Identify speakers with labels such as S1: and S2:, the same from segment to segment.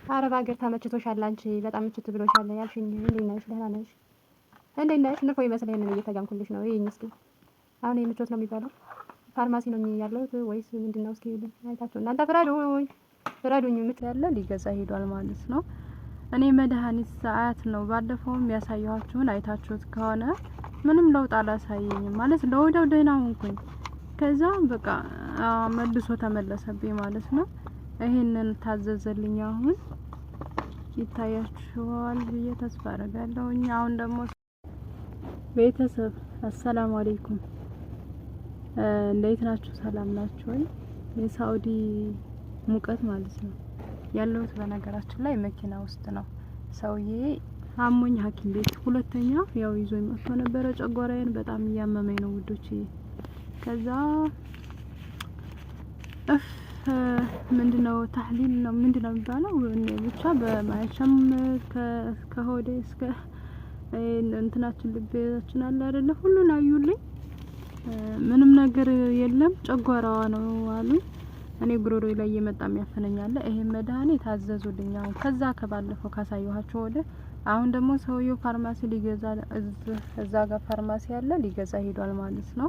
S1: አረብ ሀገር ተመችቶሻል? አንቺ በጣም ምችት ብሎሻል ያልሽኝ እንዴት ነሽ? ደህና ነሽ? እንዴት ነሽ? ንፎ ይመስል ይሄንን እየተጋምኩልሽ ነው። ይሄኝ እስኪ አሁን የምቾት ነው የሚባለው ፋርማሲ ነው ያለሁት ወይስ ምንድነው? እስኪ አይታችሁ እናንተ ፍረዱኝ። ምት ያለ ሊገዛ ሄዷል ማለት ነው። እኔ መድኃኒት ሰዓት ነው ባለፈውም ያሳየኋችሁን አይታችሁት ከሆነ ምንም ለውጥ አላሳየኝም ማለት ለወዲያው ደህና ሆንኩኝ። ከዛ በቃ መልሶ ተመለሰብኝ ማለት ነው። ይሄንን ታዘዘልኝ አሁን ይታያችኋል ብዬ ተስፋ አደርጋለሁ። አሁን ደግሞ ቤተሰብ አሰላሙ አለይኩም እንዴት ናችሁ? ሰላም ናችሁ ወይ? የሳኡዲ ሙቀት ማለት ነው ያለሁት። በነገራችን ላይ መኪና ውስጥ ነው። ሰውዬ አሞኝ ሐኪም ቤት ሁለተኛ ያው ይዞኝ መጥቶ ነበረ። ጨጓራዬን በጣም እያመመኝ ነው ውዶቼ። ከዛ ምንድነው ታህሊል ነው ምንድነው የሚባለው ብቻ በማይቸም ከሆዴ እስከ እንትናችን ልቤታችን አለ አይደለ ሁሉን አዩልኝ። ምንም ነገር የለም ጨጓራዋ ነው አሉኝ። እኔ ጉሮሮዬ ላይ እየመጣ ያፈነኛል። ይሄን መድኃኒት ታዘዙልኝ። አሁን ከዛ ከባለፈው ካሳየኋችሁ ወደ አሁን ደግሞ ሰውየው ፋርማሲ ሊገዛ እዛ ጋር ፋርማሲ አለ ሊገዛ ሄዷል ማለት ነው።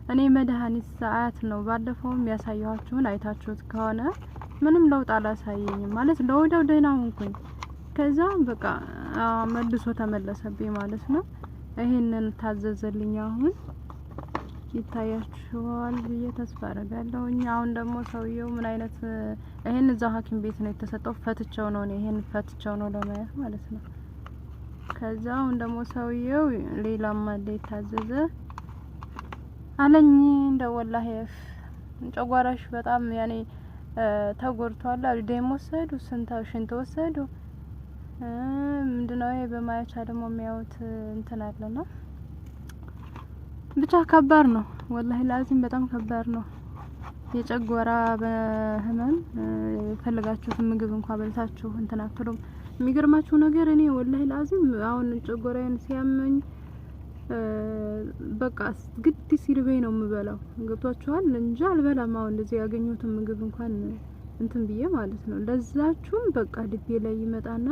S1: እኔ መድኃኒት ሰዓት ነው ባለፈውም ያሳየኋችሁን አይታችሁት ከሆነ ምንም ለውጥ አላሳየኝም ማለት ለወዲያው ደህና ሆንኩኝ። ከዛ በቃ መልሶ ተመለሰብኝ ማለት ነው። ይሄንን ታዘዘልኝ አሁን ይታያችኋል ብዬ ተስፋ አደርጋለሁ። አሁን ደግሞ ሰውየው ምን አይነት ይሄን እዛው ሐኪም ቤት ነው የተሰጠው። ፈትቸው ነው ይሄን ፈትቸው ነው ለማየት ማለት ነው። ከዛ አሁን ደግሞ ሰውየው ሌላም አለ የታዘዘ አለኝ። እንደው ወላሂ ጨጓራሽ በጣም ያኔ ተጎድቷል አሉ። ደም ወሰዱ፣ ሽንት ወሰዱ። ምንድነው ይሄ በማያቻ ደግሞ የሚያዩት እንትን አለና ብቻ ከባድ ነው ወላሂ ላዚም በጣም ከባድ ነው። የጨጓራ በህመም የፈለጋችሁትን ምግብ እንኳን በልታችሁ እንትን አትሉም። የሚገርማችሁ ነገር እኔ ወላሂ ላዚም አሁን ጨጓራዬን ሲያመኝ በቃ ግድ ሲርበኝ ነው የምበላው። ገብቷችኋል እንጂ አልበላም። አሁን እንደዚህ ያገኘሁትን ምግብ እንኳን እንትን ብዬ ማለት ነው። ለዛችሁም በቃ ልቤ ላይ ይመጣና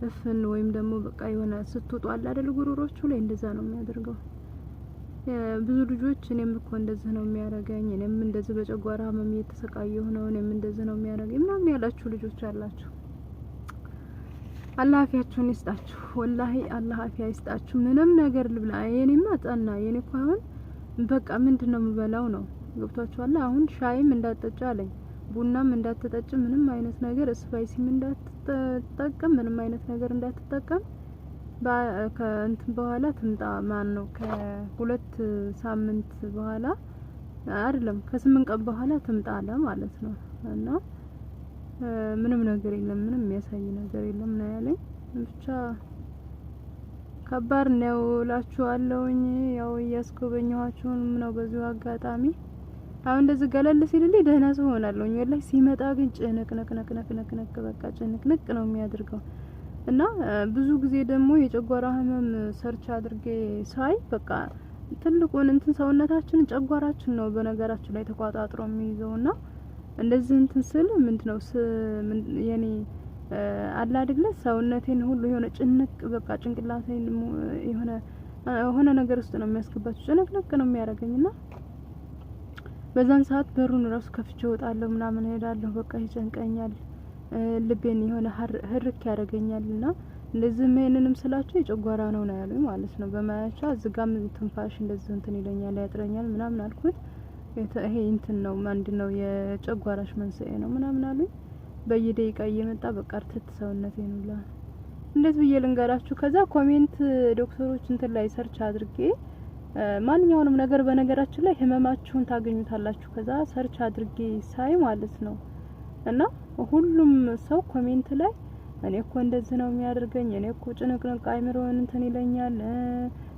S1: እፍን ወይም ደግሞ በቃ የሆነ ስትወጡ አለ አይደል ጉሮሮቹ ላይ እንደዛ ነው የሚያደርገው። ብዙ ልጆች እኔም እኮ እንደዚህ ነው የሚያረጋኝ፣ እኔም እንደዚህ በጨጓራ ህመም እየተሰቃየሁ ነው፣ እኔም እንደዚህ ነው የሚያረጋኝ ምናምን ያላችሁ ልጆች አላችሁ። አላህ አፊያችሁን ይስጣችሁ። ወላሂ አላህ አፊያ ይስጣችሁ። ምንም ነገር ልብላ የኔማ ጸና። የኔ እኮ አሁን በቃ ምንድነው የምበላው ነው። ገብቷችኋል? አሁን ሻይም እንዳትጠጪ አለኝ፣ ቡናም እንዳትጠጪ፣ ምንም አይነት ነገር ስፓይሲም እንዳትጠቀም፣ ምንም አይነት ነገር እንዳትጠቀም ከእንትን በኋላ ትምጣ ማን ነው ከሁለት ሳምንት በኋላ አይደለም ከ8 ቀን በኋላ ትምጣ አለ ማለት ነው። እና ምንም ነገር የለም፣ ምንም የሚያሳይ ነገር የለም ነው ያለኝ። ብቻ ከባድ ነው እላችኋለሁኝ። ያው እያስጎበኘኋችሁም ነው በዚሁ አጋጣሚ። አሁን እንደዚህ ገለል ሲልልኝ ደህና ሰው ሆናለሁኝ። ወላሂ ሲመጣ ግን ጭንቅ በቃ ጭንቅ ነው የሚያደርገው። እና ብዙ ጊዜ ደግሞ የጨጓራ ህመም ሰርች አድርጌ ሳይ በቃ ትልቁን እንትን ሰውነታችን ጨጓራችን ነው በነገራችን ላይ ተቋጣጥሮ የሚይዘውና እንደዚህ እንትን ስል ምንድነው የኔ አላ አይደለ ሰውነቴን ሁሉ የሆነ ጭንቅ በቃ ጭንቅላቴን የሆነ ነገር ውስጥ ነው የሚያስገባችሁ። ጭንቅ ነው የሚያደርገኝና በዛን ሰዓት በሩን ራሱ ከፍቼ እወጣለሁ ምናምን ሄዳለሁ። በቃ ይጨንቀኛል፣ ልቤን የሆነ ህርክ ያደርገኛልና እንደዚህ ምንንም ስላችሁ የጨጓራ ነው ያሉኝ ማለት ነው። በማያቻ ዝጋም ትንፋሽ እንደዚህ እንትን ይለኛል፣ ያጥረኛል ምናምን አልኩት። ይሄ እንትን ነው ምንድነው የጨጓራሽ መንስኤ ነው ምናምን አሉኝ። በየደቂቃ እየመጣ በቃ እርትት ሰውነቴን ሁላ እንዴት ብዬ ልንገራችሁ። ከዛ ኮሜንት ዶክተሮች እንትን ላይ ሰርች አድርጌ ማንኛውንም ነገር በነገራችን ላይ ህመማችሁን ታገኙታላችሁ። ከዛ ሰርች አድርጌ ሳይ ማለት ነው እና ሁሉም ሰው ኮሜንት ላይ እኔ እኮ እንደዚህ ነው የሚያደርገኝ፣ እኔ እኮ ጭንቅንቅ አይምሮን እንትን ይለኛል፣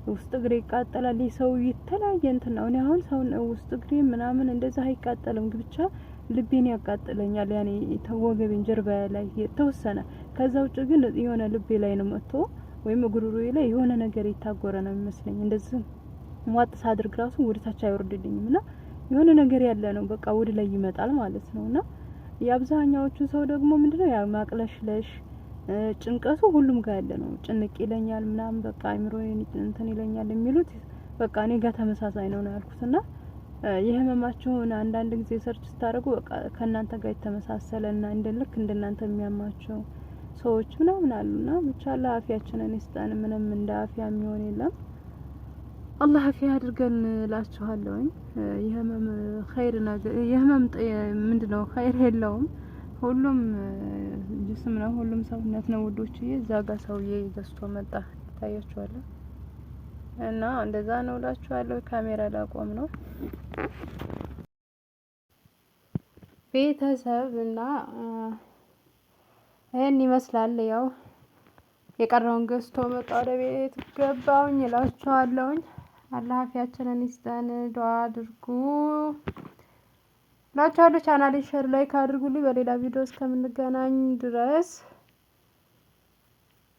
S1: ውስጥ እግሬ ይቃጠላል። ሰው የተለያየ እንትን ነው። እኔ አሁን ሰው ውስጥ እግሬ ምናምን እንደዛ አይቃጠልም፣ ብቻ ልቤን ያቃጥለኛል። ያኔ ወገቤን ጀርባ ላይ የተወሰነ። ከዛ ውጭ ግን የሆነ ልቤ ላይ ነው መጥቶ ወይም ጉሮሮዬ ላይ የሆነ ነገር የታጎረ ነው የሚመስለኝ። እንደዚህ ሟጥ ሳድርግ ራሱ ወደ ታች አይወርድልኝም እና የሆነ ነገር ያለ ነው በቃ ወደ ላይ ይመጣል ማለት ነውና የአብዛኛዎቹ ሰው ደግሞ ምንድነው ያ ማቅለሽለሽ ጭንቀቱ ሁሉም ጋር ያለ ነው። ጭንቅ ይለኛል ምናምን በቃ አይምሮዬን እንትን ይለኛል የሚሉት በቃ እኔ ጋር ተመሳሳይ ነው ያልኩትና የህመማቸውን አንዳንድ ጊዜ ሰርች ስታደርጉ በቃ ከእናንተ ጋር የተመሳሰለና ልክ እንደናንተ የሚያማቸው ሰዎች ምናምን አሉና ብቻ ለአፊያችንን ይስጠን። ምንም እንደ አፊያ የሚሆን የለም። አላህ አፊያ አድርገን እላችኋለሁኝ። የህመም ኸይር ነገር የህመም ምንድነው ኸይር የለውም። ሁሉም ጅስም ነው፣ ሁሉም ሰውነት ነው ውዶችዬ። እዛ ጋር ሰውዬ ገዝቶ መጣ ታያችኋለሁ። እና እንደዛ ነው እላችኋለሁ። ካሜራ ላቆም ነው ቤተሰብ እና ይሄን ይመስላል። ያው የቀረውን ገዝቶ መጣ ወደ ቤት ገባሁኝ እላችኋለሁኝ። አላህ አፊያችንን ይስጠን። ዱአ አድርጉ እላችኋለሁ። ቻናሌን ሼር ላይክ አድርጉልኝ። በሌላ ቪዲዮ እስከምንገናኝ ድረስ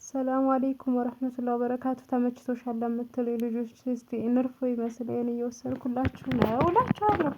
S1: ሰላም አለይኩም ወራህመቱላሂ ወበረካቱ። ተመችቶሻል ለምትሉ ልጆች እስቲ እንርፎ ይመስል እየወሰድኩላችሁ ነው እላችኋለሁ።